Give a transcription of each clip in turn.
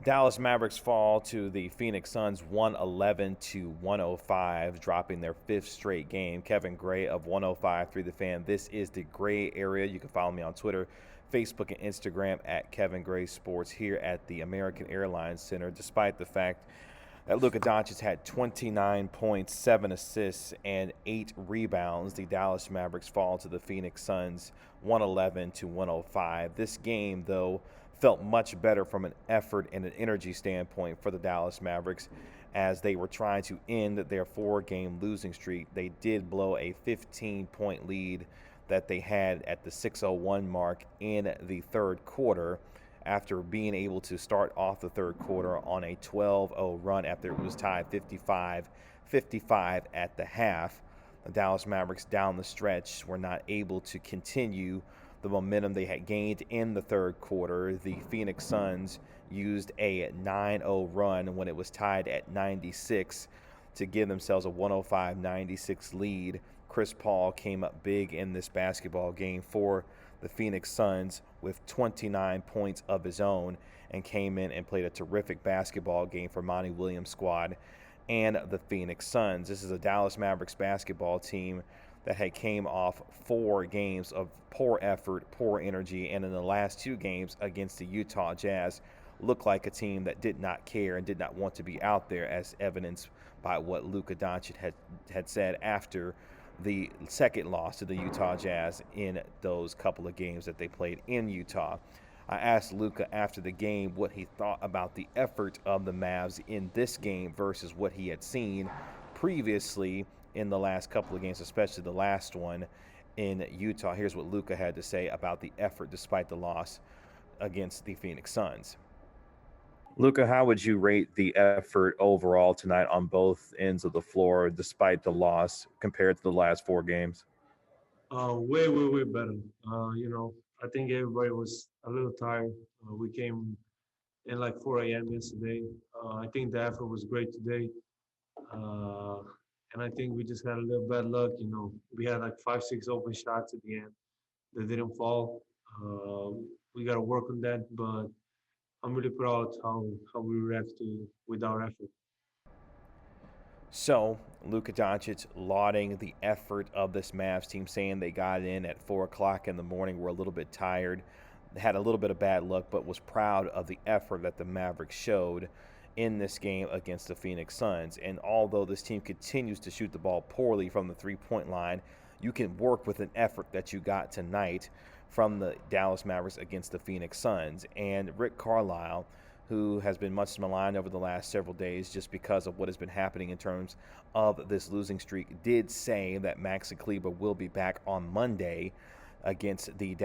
Dallas Mavericks fall to the Phoenix Suns 111-105, dropping their fifth straight game. Kevin Gray of 105.3 The Fan. This is the Gray Area. You can follow me on Twitter, Facebook, and Instagram at Kevin Gray Sports here at the American Airlines Center. Despite the fact that Luka Doncic had 29 points, 7 assists, and 8 rebounds, the Dallas Mavericks fall to the Phoenix Suns 111-105. This game, though, felt much better from an effort and an energy standpoint for the Dallas Mavericks as they were trying to end their 4-game losing streak. They did blow a 15-point lead that they had at the 6:01 mark in the third quarter after being able to start off the third quarter on a 12-0 run after it was tied 55-55 at the half. The Dallas Mavericks down the stretch were not able to continue the momentum they had gained in the third quarter. The Phoenix Suns used a 9-0 run when it was tied at 96 to give themselves a 105-96 lead. Chris Paul came up big in this basketball game for the Phoenix Suns with 29 points of his own and came in and played a terrific basketball game for Monty Williams' squad and the Phoenix Suns. This is a Dallas Mavericks basketball team that had came off 4 games of poor effort, poor energy, and in the last 2 games against the Utah Jazz looked like a team that did not care and did not want to be out there, as evidenced by what Luka Doncic had said after the second loss to the Utah Jazz in those couple of games that they played in Utah. I asked Luka after the game what he thought about the effort of the Mavs in this game versus what he had seen previously in the last couple of games, especially the last one in Utah. Here's what Luka had to say about the effort despite the loss against the Phoenix Suns. Luka, how would you rate the effort overall tonight on both ends of the floor despite the loss compared to the last 4 games? Way better. I think everybody was a little tired. We came in like 4 a.m. yesterday. I think the effort was great today. Uh, and I think we just had a little bad luck. We had like 5, 6 open shots at the end that didn't fall. We got to work on that, but I'm really proud how we reacted with our effort. So, Luka Doncic lauding the effort of this Mavs team, saying they got in at 4 o'clock in the morning, were a little bit tired, had a little bit of bad luck, but was proud of the effort that the Mavericks showed in this game against the Phoenix Suns. And although this team continues to shoot the ball poorly from the three-point line, you can work with an effort that you got tonight from the Dallas Mavericks against the Phoenix Suns. And Rick Carlisle, who has been much maligned over the last several days just because of what has been happening in terms of this losing streak, did say that Maxi Kleber will be back on Monday against the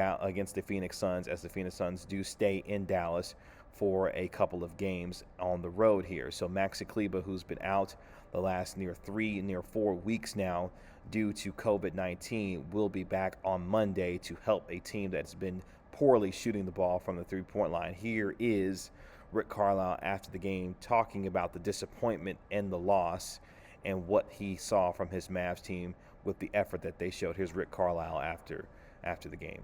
Phoenix Suns, as the Phoenix Suns do stay in Dallas for a couple of games on the road here. So Maxi Kleber, who's been out the last near 4 weeks now due to COVID-19, will be back on Monday to help a team that's been poorly shooting the ball from the three-point line. Here is Rick Carlisle after the game talking about the disappointment and the loss and what he saw from his Mavs team with the effort that they showed. Here's Rick Carlisle after the game.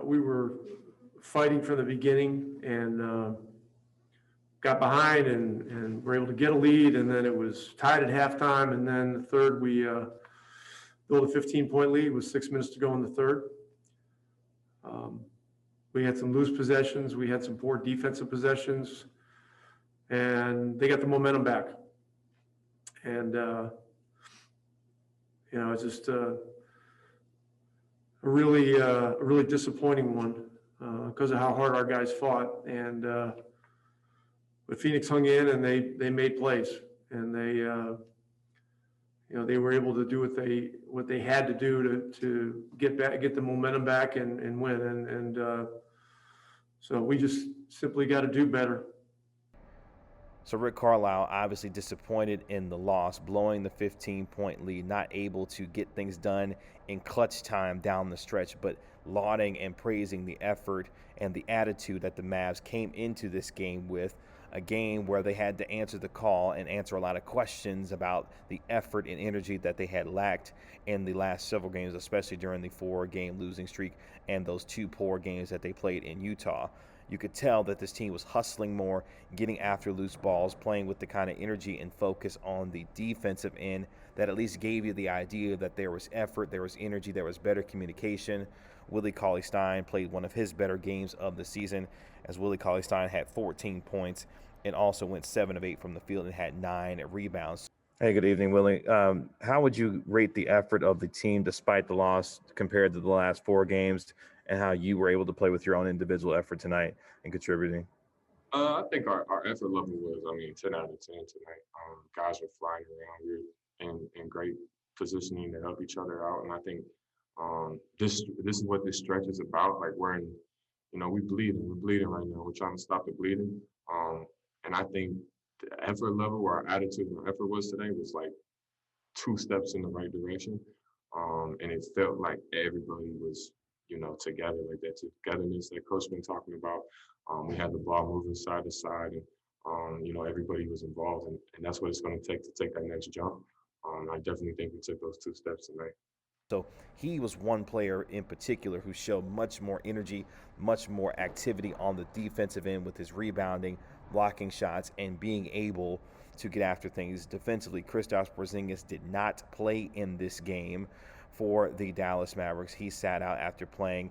We were fighting from the beginning and got behind and were able to get a lead, and then it was tied at halftime, and then the third we built a 15-point lead with 6 minutes to go in the third. We had some loose possessions. We had some poor defensive possessions, and they got the momentum back. And, it's just a really disappointing one because of how hard our guys fought. And but Phoenix hung in, and they made plays, and they were able to do what they had to do to get the momentum back and win. And so we just simply got to do better. So Rick Carlisle obviously disappointed in the loss, blowing the 15-point lead, not able to get things done in clutch time down the stretch, but lauding and praising the effort and the attitude that the Mavs came into this game with, a game where they had to answer the call and answer a lot of questions about the effort and energy that they had lacked in the last several games, especially during the 4-game losing streak and those 2 poor games that they played in Utah. You could tell that this team was hustling more, getting after loose balls, playing with the kind of energy and focus on the defensive end that at least gave you the idea that there was effort, there was energy, there was better communication. Willie Cauley-Stein played one of his better games of the season, as Willie Cauley-Stein had 14 points and also went 7 of 8 from the field and had 9 rebounds. Hey, good evening, Willie. How would you rate the effort of the team despite the loss compared to the last 4 games, and how you were able to play with your own individual effort tonight and contributing? I think our effort level was, 10 out of 10 tonight. Guys were flying around. We were in great positioning to help each other out. And I think this is what this stretch is about. Like we're bleeding. We're bleeding right now. We're trying to stop the bleeding. And I think the effort level, where our attitude and our effort was today, was like 2 steps in the right direction. And it felt like everybody was, together, like that togetherness that Coach been talking about. We had the ball moving side to side, and everybody was involved, and that's what it's going to take that next jump. I definitely think we took those 2 steps tonight. So he was one player in particular who showed much more energy, much more activity on the defensive end with his rebounding, blocking shots, and being able to get after things defensively. Kristaps Porzingis did not play in this game for the Dallas Mavericks. He sat out after playing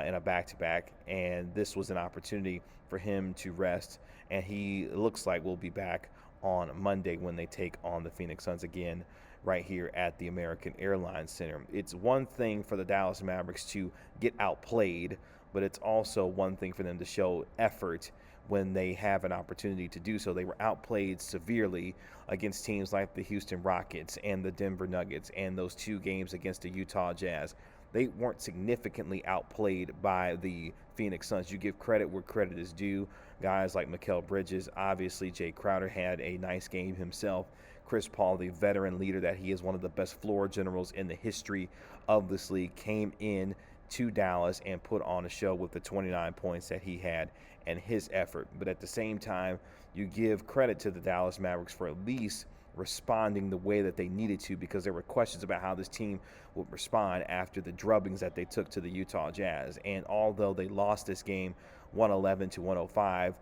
in a back-to-back, and this was an opportunity for him to rest, and he looks like will be back on Monday when they take on the Phoenix Suns again right here at the American Airlines Center. It's one thing for the Dallas Mavericks to get outplayed, but it's also one thing for them to show effort when they have an opportunity to do so. They were outplayed severely against teams like the Houston Rockets and the Denver Nuggets and those 2 games against the Utah Jazz. They weren't significantly outplayed by the Phoenix Suns. You give credit where credit is due. Guys like Mikal Bridges, obviously Jay Crowder had a nice game himself. Chris Paul, the veteran leader that he is, one of the best floor generals in the history of this league, came in to Dallas and put on a show with the 29 points that he had and his effort. But at the same time, you give credit to the Dallas Mavericks for at least responding the way that they needed to, because there were questions about how this team would respond after the drubbings that they took to the Utah Jazz. And although they lost this game 111 to 105,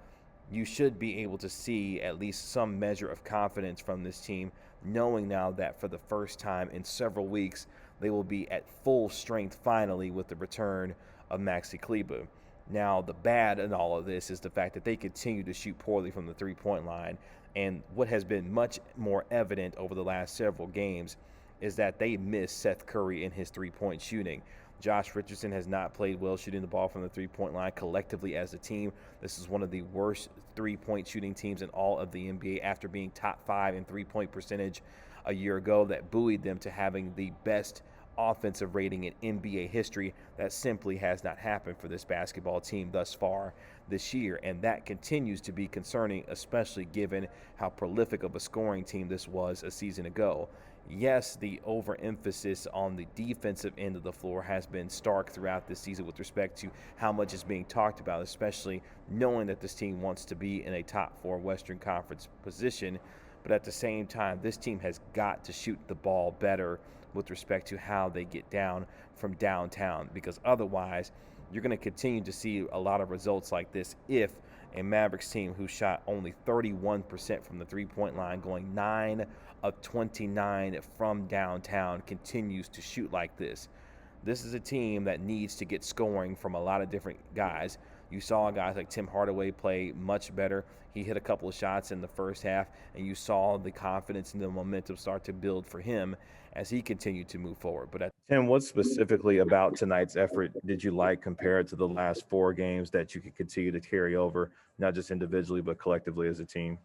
you should be able to see at least some measure of confidence from this team, knowing now that for the first time in several weeks, they will be at full strength finally with the return of Maxi Kleber. Now, the bad in all of this is the fact that they continue to shoot poorly from the three-point line. And what has been much more evident over the last several games is that they miss Seth Curry in his three-point shooting. Josh Richardson has not played well shooting the ball from the three-point line collectively as a team. This is one of the worst three-point shooting teams in all of the NBA after being top 5 in three-point percentage a year ago. That buoyed them to having the best offensive rating in NBA history. That simply has not happened for this basketball team thus far this year, and that continues to be concerning, especially given how prolific of a scoring team this was a season ago. Yes, the overemphasis on the defensive end of the floor has been stark throughout this season with respect to how much is being talked about, especially knowing that this team wants to be in a top 4 Western Conference position. But at the same time, this team has got to shoot the ball better with respect to how they get down from downtown, because otherwise you're going to continue to see a lot of results like this if a Mavericks team who shot only 31% from the three-point line, going 9 of 29 from downtown, continues to shoot like this. This is a team that needs to get scoring from a lot of different guys. You saw guys like Tim Hardaway play much better. He hit a couple of shots in the first half, and you saw the confidence and the momentum start to build for him as he continued to move forward. But Tim, what specifically about tonight's effort did you like compared to the last 4 games that you could continue to carry over, not just individually but collectively as a team?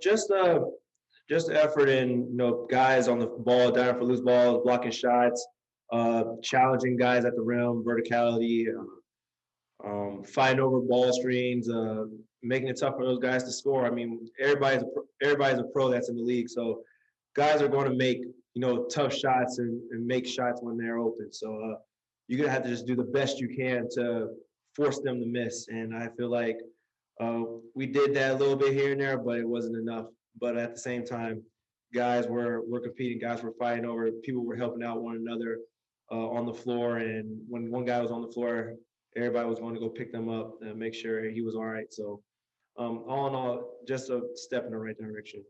Just effort and guys on the ball, down for loose balls, blocking shots, challenging guys at the rim, verticality, fighting over ball screens, making it tough for those guys to score. I mean, everybody's a pro that's in the league, so guys are going to make tough shots and make shots when they're open. So you're gonna have to just do the best you can to force them to miss. And I feel like we did that a little bit here and there, but it wasn't enough. But at the same time, guys were competing, guys were fighting over, people were helping out one another on the floor. And when one guy was on the floor, everybody was going to go pick them up and make sure he was all right. So all in all, just a step in the right direction.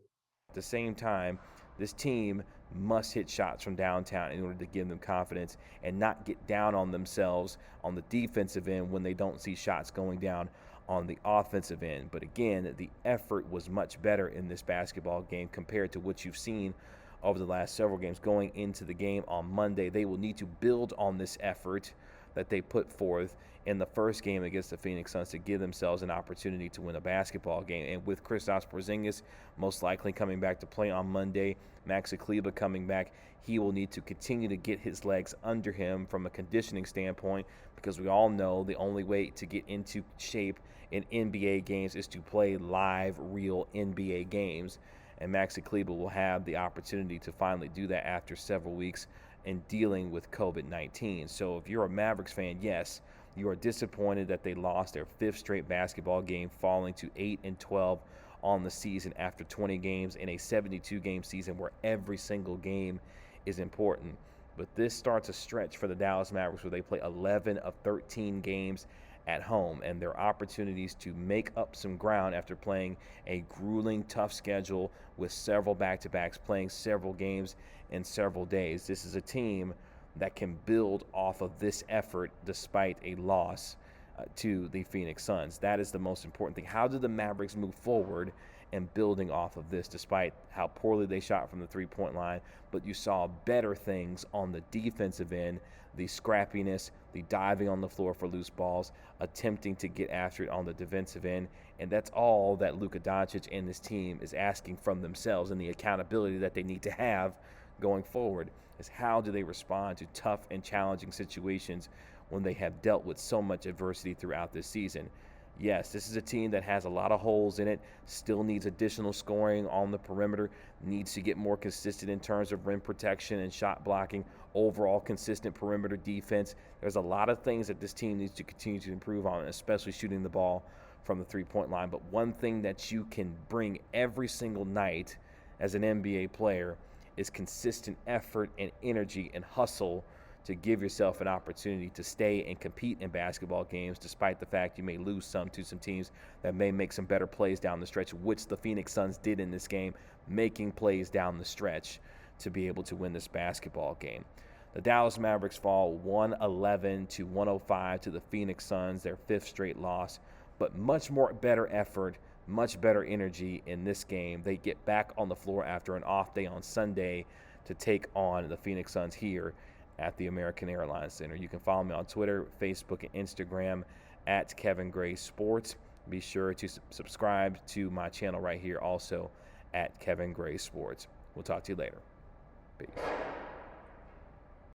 At the same time, this team must hit shots from downtown in order to give them confidence and not get down on themselves on the defensive end when they don't see shots going down on the offensive end. But again, the effort was much better in this basketball game compared to what you've seen over the last several games. Going into the game on Monday, they will need to build on this effort that they put forth in the first game against the Phoenix Suns to give themselves an opportunity to win a basketball game. And with Kristaps Porzingis most likely coming back to play on Monday, Maxi Kleber coming back, he will need to continue to get his legs under him from a conditioning standpoint, because we all know the only way to get into shape in NBA games is to play live, real NBA games. And Maxi Kleber will have the opportunity to finally do that after several weeks in dealing with COVID-19. So if you're a Mavericks fan, yes, you are disappointed that they lost their 5th straight basketball game, falling to 8-12 on the season after 20 games in a 72-game season where every single game is important. But this starts a stretch for the Dallas Mavericks where they play 11 of 13 games at home, and their opportunities to make up some ground after playing a grueling, tough schedule with several back-to-backs, playing several games in several days. This is a team that can build off of this effort despite a loss to the Phoenix Suns. That is the most important thing. How did the Mavericks move forward in building off of this, despite how poorly they shot from the three-point line? But you saw better things on the defensive end, the scrappiness, the diving on the floor for loose balls, attempting to get after it on the defensive end. And that's all that Luka Doncic and this team is asking from themselves, and the accountability that they need to have going forward is how do they respond to tough and challenging situations when they have dealt with so much adversity throughout this season. Yes, this is a team that has a lot of holes in it, still needs additional scoring on the perimeter, needs to get more consistent in terms of rim protection and shot blocking, overall consistent perimeter defense. There's a lot of things that this team needs to continue to improve on, especially shooting the ball from the three-point line. But one thing that you can bring every single night as an NBA player is consistent effort and energy and hustle to give yourself an opportunity to stay and compete in basketball games, despite the fact you may lose some to some teams that may make some better plays down the stretch, which the Phoenix Suns did in this game, making plays down the stretch to be able to win this basketball game. The Dallas Mavericks fall 111-105 to the Phoenix Suns, their 5th straight loss, but much more better effort, much better energy in this game. They get back on the floor after an off day on Sunday to take on the Phoenix Suns here at the American Airlines Center. You can follow me on Twitter, Facebook, and Instagram at Kevin Gray Sports. Be sure to subscribe to my channel right here also at Kevin Gray Sports. We'll talk to you later. Peace.